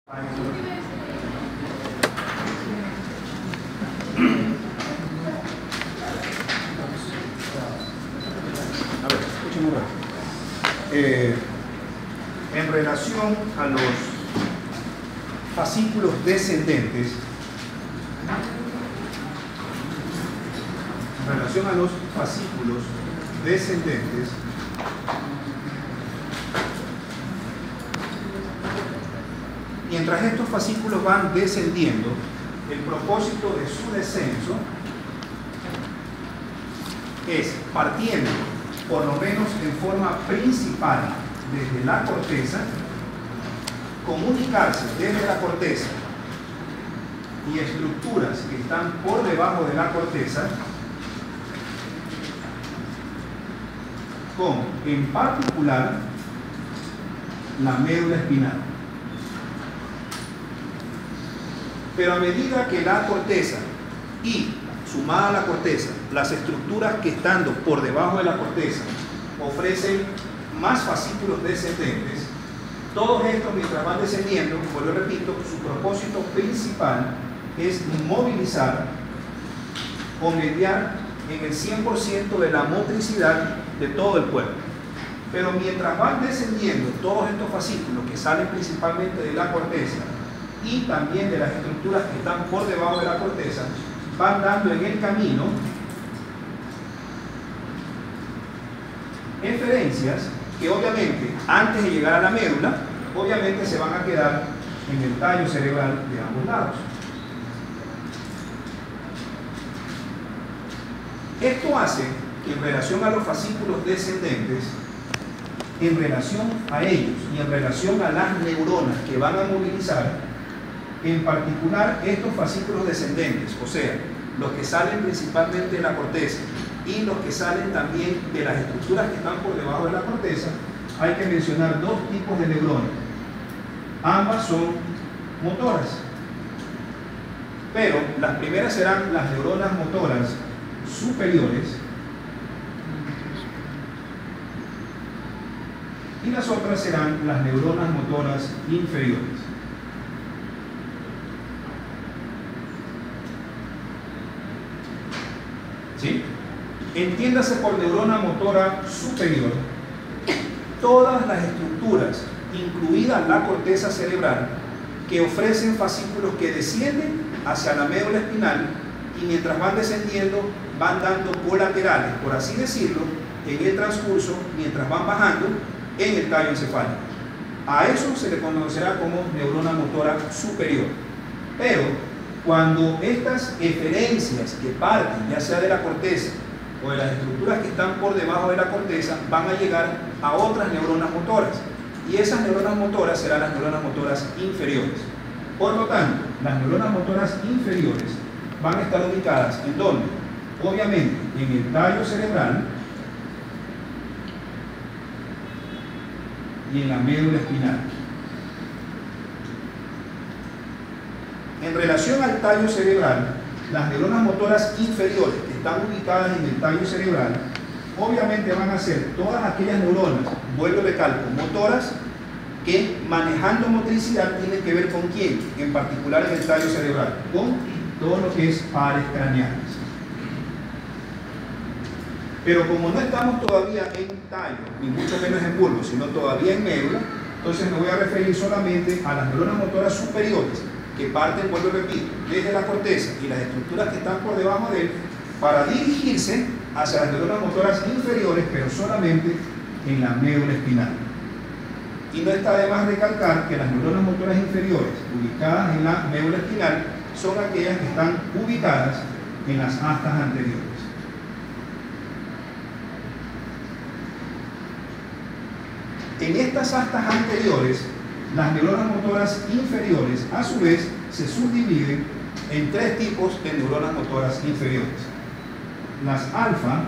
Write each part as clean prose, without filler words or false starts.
A ver, escúchame un rato. En relación a los fascículos descendentes, mientras estos fascículos van descendiendo, el propósito de su descenso es, partiendo por lo menos en forma principal desde la corteza, comunicarse desde la corteza y estructuras que están por debajo de la corteza con, en particular, la médula espinal. Pero a medida que la corteza y, sumada a la corteza, las estructuras que estando por debajo de la corteza ofrecen más fascículos descendentes, todos estos, mientras van descendiendo, como lo repito, su propósito principal es movilizar o mediar en el 100% de la motricidad de todo el cuerpo. Pero mientras van descendiendo todos estos fascículos que salen principalmente de la corteza y también de las estructuras que están por debajo de la corteza, van dando en el camino eferencias que obviamente antes de llegar a la médula, obviamente se van a quedar en el tallo cerebral de ambos lados. Esto hace que en relación a los fascículos descendentes, en relación a ellos y en relación a las neuronas que van a movilizar, en particular estos fascículos descendentes, o sea, los que salen principalmente de la corteza y los que salen también de las estructuras que están por debajo de la corteza, hay que mencionar dos tipos de neuronas. Ambas son motoras, pero las primeras serán las neuronas motoras superiores y las otras serán las neuronas motoras inferiores. ¿Sí? Entiéndase por neurona motora superior todas las estructuras, incluida la corteza cerebral, que ofrecen fascículos que descienden hacia la médula espinal y mientras van descendiendo van dando colaterales, por así decirlo, en el transcurso, mientras van bajando en el tallo encefálico. A eso se le conocerá como neurona motora superior. Pero cuando estas eferencias que parten, ya sea de la corteza o de las estructuras que están por debajo de la corteza, van a llegar a otras neuronas motoras, y esas neuronas motoras serán las neuronas motoras inferiores. Por lo tanto, las neuronas motoras inferiores van a estar ubicadas ¿en dónde? Obviamente en el tallo cerebral y en la médula espinal. En relación al tallo cerebral, las neuronas motoras inferiores que están ubicadas en el tallo cerebral, obviamente van a ser todas aquellas neuronas, vuelvo de calco, motoras, que manejando motricidad tienen que ver con quién, en particular en el tallo cerebral, con todo lo que es pares craneales. Pero como no estamos todavía en tallo, ni mucho menos en bulbo, sino todavía en médula, entonces me voy a referir solamente a las neuronas motoras superiores, que parten, vuelvo y repito, desde la corteza y las estructuras que están por debajo de él, para dirigirse hacia las neuronas motoras inferiores, pero solamente en la médula espinal. Y no está de más recalcar que las neuronas motoras inferiores ubicadas en la médula espinal son aquellas que están ubicadas en las astas anteriores. En estas astas anteriores, las neuronas motoras inferiores, a su vez, se subdividen en tres tipos de neuronas motoras inferiores. Las alfa,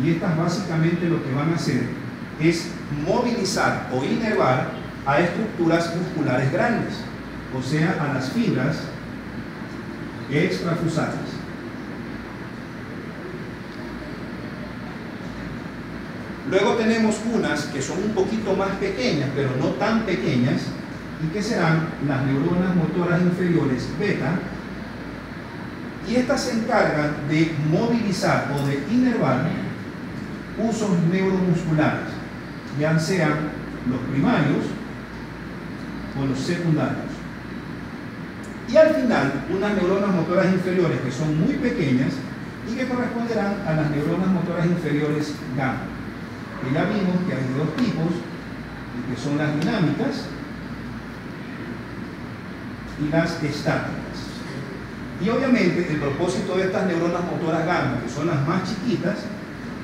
y estas básicamente lo que van a hacer es movilizar o inervar a estructuras musculares grandes, o sea, a las fibras extrafusarias. Luego tenemos unas que son un poquito más pequeñas, pero no tan pequeñas, y que serán las neuronas motoras inferiores beta, y estas se encargan de movilizar o de inervar usos neuromusculares, ya sean los primarios o los secundarios. Y al final, unas neuronas motoras inferiores que son muy pequeñas y que corresponderán a las neuronas motoras inferiores gamma. Que ya vimos que hay dos tipos, que son las dinámicas y las estáticas. Y obviamente el propósito de estas neuronas motoras gamma, que son las más chiquitas,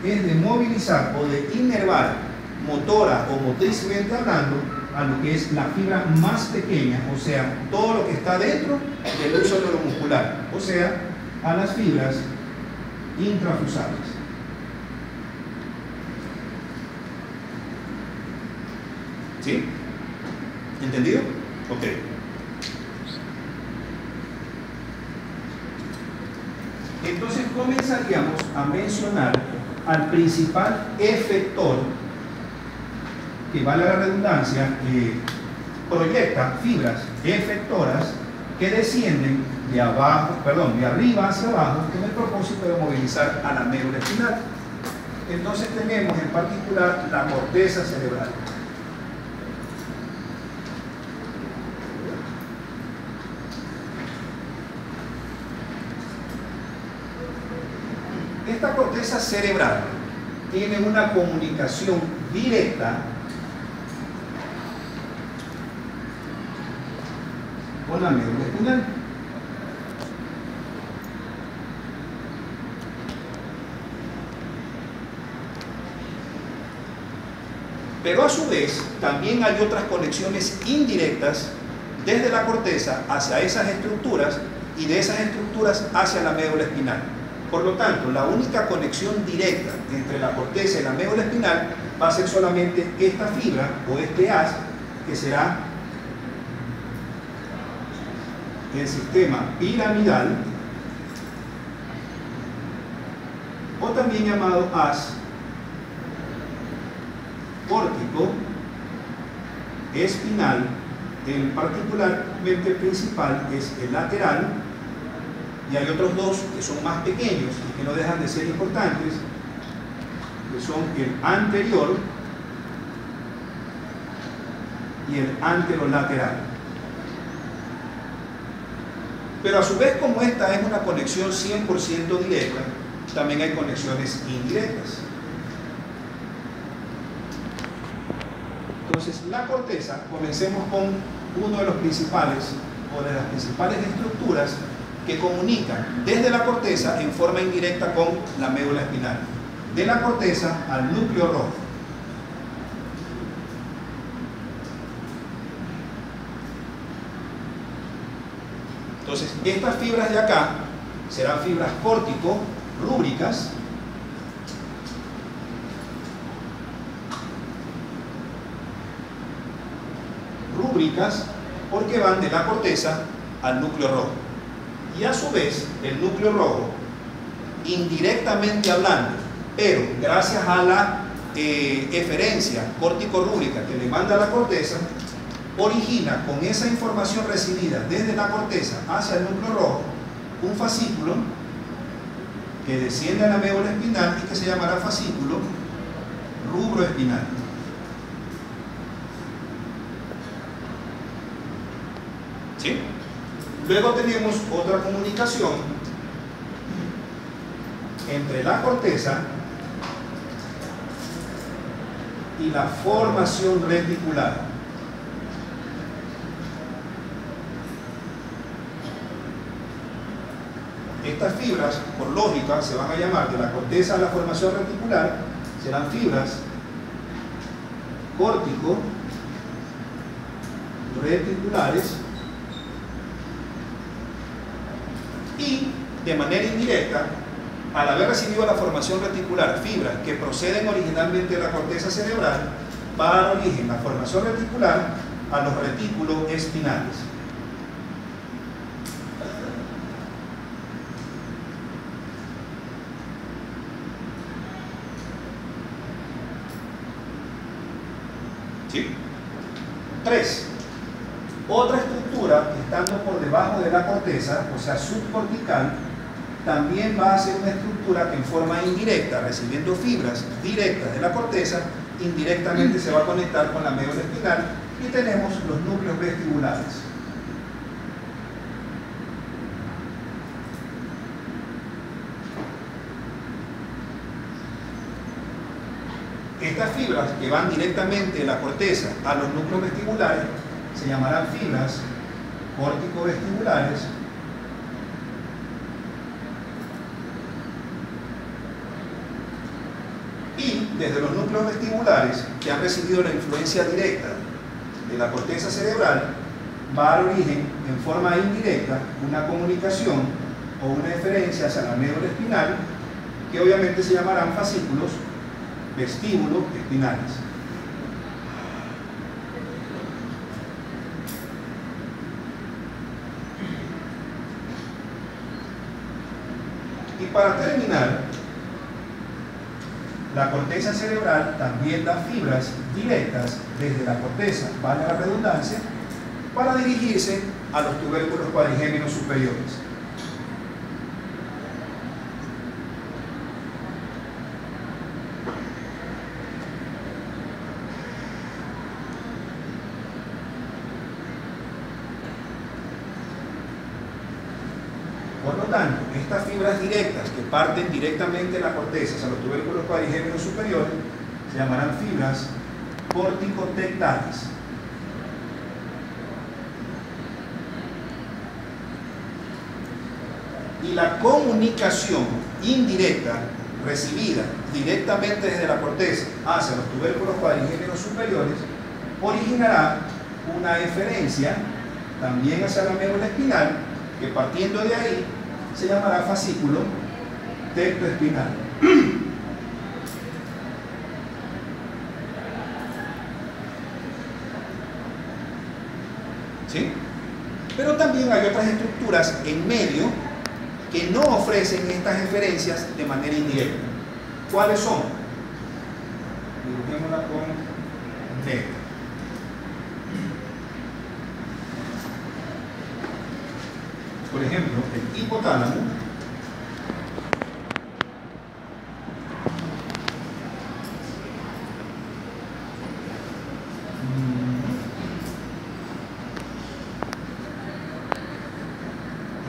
es de movilizar o de inervar motora o motrizmente hablando a lo que es la fibra más pequeña, o sea, todo lo que está dentro del uso neuromuscular, o sea, a las fibras intrafusales. ¿Sí? ¿Entendido? Ok. Entonces comenzaríamos a mencionar al principal efector que, vale la redundancia, proyecta fibras efectoras que descienden de arriba hacia abajo con el propósito de movilizar a la médula espinal. Entonces tenemos en particular la corteza cerebral. Esta corteza cerebral tiene una comunicación directa con la médula espinal. Pero a su vez también hay otras conexiones indirectas desde la corteza hacia esas estructuras y de esas estructuras hacia la médula espinal. Por lo tanto, la única conexión directa entre la corteza y la médula espinal va a ser solamente esta fibra o este haz, que será el sistema piramidal, o también llamado haz córtico espinal. El particularmente principal es el lateral, y hay otros dos que son más pequeños y que no dejan de ser importantes, que son el anterior y el anterolateral. Pero a su vez, como esta es una conexión 100% directa, también hay conexiones indirectas. Entonces, la corteza, comencemos con uno de los principales o de las principales estructuras que comunican desde la corteza en forma indirecta con la médula espinal, de la corteza al núcleo rojo. Entonces, estas fibras de acá serán fibras córtico-rúbricas, porque van de la corteza al núcleo rojo. Y a su vez, el núcleo rojo, indirectamente hablando, pero gracias a la eferencia córtico-rúbrica que le manda la corteza, origina con esa información recibida desde la corteza hacia el núcleo rojo un fascículo que desciende a la médula espinal y que se llamará fascículo rubroespinal. ¿Sí? Luego tenemos otra comunicación entre la corteza y la formación reticular. Estas fibras, por lógica, se van a llamar de la corteza a la formación reticular, serán fibras córtico-reticulares, y de manera indirecta, al haber recibido la formación reticular fibras que proceden originalmente de la corteza cerebral, va a dar origen la formación reticular a los retículos espinales. ¿Sí? 3. Otra estructura, estando por debajo de la corteza, o sea, subcortical, también va a ser una estructura que en forma indirecta, recibiendo fibras directas de la corteza, indirectamente se va a conectar con la médula espinal y tenemos los núcleos vestibulares. Estas fibras que van directamente de la corteza a los núcleos vestibulares se llamarán fibras córtico-vestibulares y desde los núcleos vestibulares que han recibido la influencia directa de la corteza cerebral va a dar origen en forma indirecta una comunicación o una eferencia hacia la médula espinal que obviamente se llamarán fascículos vestíbulos espinales. Y para terminar, la corteza cerebral también da fibras directas desde la corteza, vale la redundancia, para dirigirse a los tubérculos cuadrigéminos superiores. Por lo tanto, estas fibras directas que parten directamente de la corteza hacia los tubérculos cuadrigéminos superiores se llamarán fibras corticotectales. Y la comunicación indirecta recibida directamente desde la corteza hacia los tubérculos cuadrigéminos superiores originará una eferencia también hacia la médula espinal que partiendo de ahí se llamará fascículo tectoespinal. ¿Sí? Pero también hay otras estructuras en medio que no ofrecen estas eferencias de manera indirecta. ¿Cuáles son? Dibujémosla con D. Por ejemplo, el hipotálamo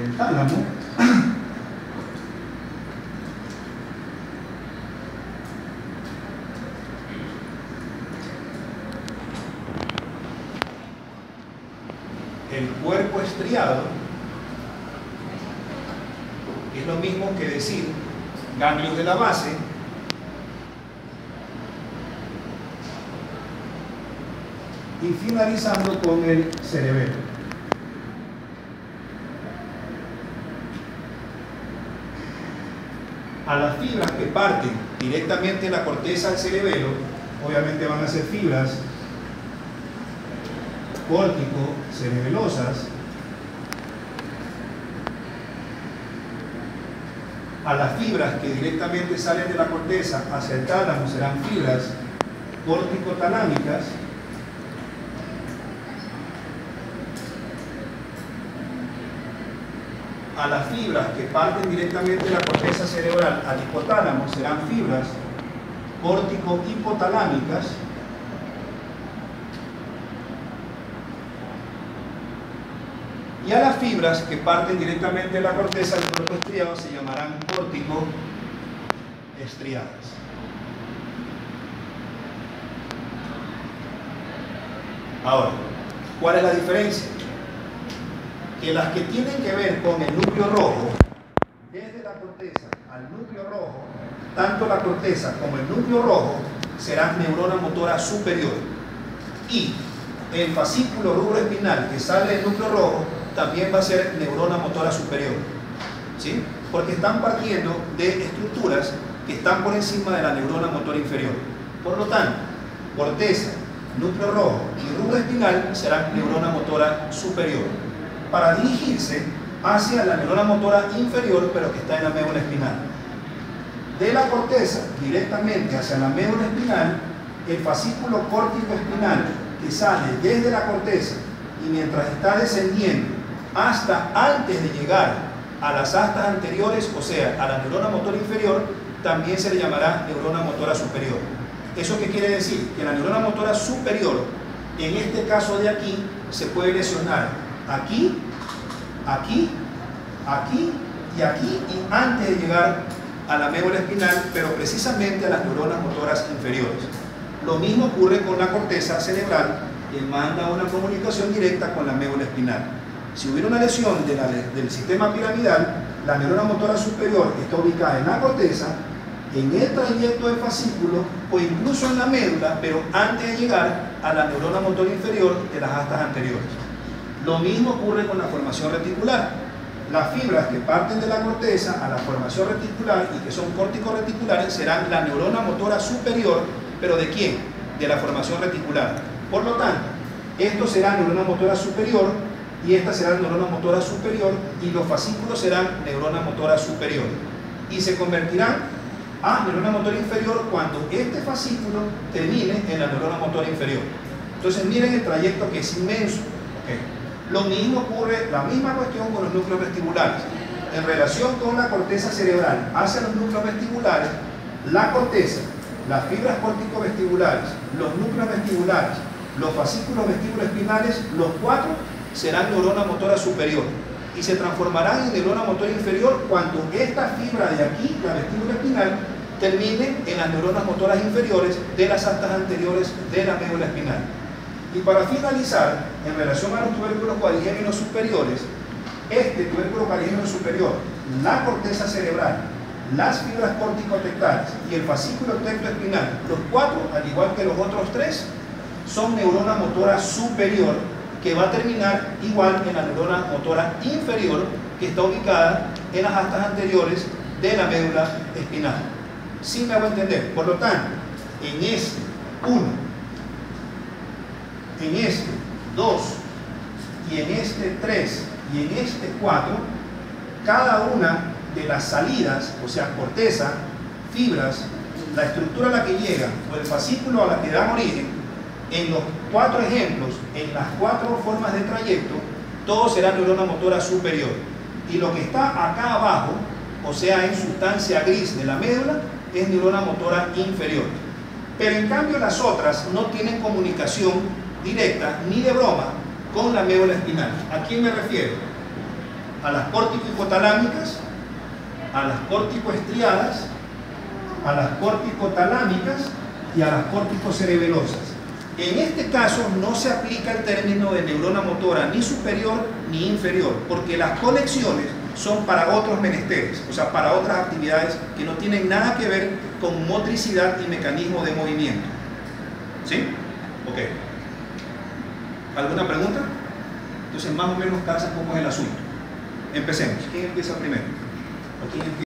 el tálamo el cuerpo estriado es lo mismo que decir ganglios de la base y finalizando con el cerebelo. A las fibras que parten directamente de la corteza al cerebelo, obviamente van a ser fibras córtico-cerebelosas. A las fibras que directamente salen de la corteza hacia el tálamo serán fibras córtico-talámicas. A las fibras que parten directamente de la corteza cerebral al hipotálamo serán fibras córtico-hipotalámicas. Y a las fibras que parten directamente de la corteza del cuerpo estriado se llamarán córtico-estriadas. Ahora, ¿cuál es la diferencia? Que las que tienen que ver con el núcleo rojo, desde la corteza al núcleo rojo, tanto la corteza como el núcleo rojo serán neurona motora superior. Y el fascículo rubroespinal que sale del núcleo rojo también va a ser neurona motora superior, ¿sí? Porque están partiendo de estructuras que están por encima de la neurona motora inferior. Por lo tanto, corteza, núcleo rojo y rubroespinal serán neurona motora superior, para dirigirse hacia la neurona motora inferior, pero que está en la médula espinal. De la corteza directamente hacia la médula espinal, el fascículo córtico espinal que sale desde la corteza y mientras está descendiendo hasta antes de llegar a las astas anteriores, o sea, a la neurona motora inferior, también se le llamará neurona motora superior. ¿Eso qué quiere decir? Que la neurona motora superior, en este caso de aquí, se puede lesionar aquí, aquí, aquí y aquí, y antes de llegar a la médula espinal, pero precisamente a las neuronas motoras inferiores. Lo mismo ocurre con la corteza cerebral, que manda una comunicación directa con la médula espinal. Si hubiera una lesión del sistema piramidal, la neurona motora superior está ubicada en la corteza, en el trayecto del fascículo o incluso en la médula, pero antes de llegar a la neurona motora inferior de las astas anteriores. Lo mismo ocurre con la formación reticular. Las fibras que parten de la corteza a la formación reticular y que son córtico-reticulares serán la neurona motora superior, pero ¿de quién? De la formación reticular. Por lo tanto, esto será neurona motora superior y esta será neurona motora superior y los fascículos serán neurona motora superior. Y se convertirán a neurona motora inferior cuando este fascículo termine en la neurona motora inferior. Entonces miren el trayecto que es inmenso. Okay. Lo mismo ocurre, la misma cuestión con los núcleos vestibulares. En relación con la corteza cerebral hacia los núcleos vestibulares, la corteza, las fibras córtico-vestibulares, los núcleos vestibulares, los fascículos vestíbulo-espinales, los cuatro serán neurona motora superior y se transformarán en neurona motora inferior cuando esta fibra de aquí, la vestíbula espinal, termine en las neuronas motoras inferiores de las astas anteriores de la médula espinal. Y para finalizar, en relación a los tubérculos cuadrigéminos superiores, este tubérculo cuadrigémino superior, la corteza cerebral, las fibras córtico-tectales y el fascículo tectoespinal, los cuatro, al igual que los otros tres, son neurona motora superior, que va a terminar igual en la neurona motora inferior, que está ubicada en las astas anteriores de la médula espinal. ¿Sí me hago entender? Por lo tanto, en este 1, en este 2, y en este 3, y en este 4, cada una de las salidas, o sea, corteza, fibras, la estructura a la que llega, o el fascículo a la que dan origen, en los cuatro ejemplos, en las cuatro formas de trayecto, todo será neurona motora superior. Y lo que está acá abajo, o sea, en sustancia gris de la médula, es neurona motora inferior. Pero en cambio las otras no tienen comunicación directa ni de broma con la médula espinal. ¿A quién me refiero? A las córtico-hipotalámicas, a las córtico-estriadas, a las córtico-talámicas y a las córtico-cerebelosas. En este caso no se aplica el término de neurona motora ni superior ni inferior, porque las conexiones son para otros menesteres, o sea, para otras actividades que no tienen nada que ver con motricidad y mecanismo de movimiento. ¿Sí? Ok. ¿Alguna pregunta? Entonces más o menos calza cómo es el asunto. Empecemos. ¿Quién empieza primero? ¿O quién empieza?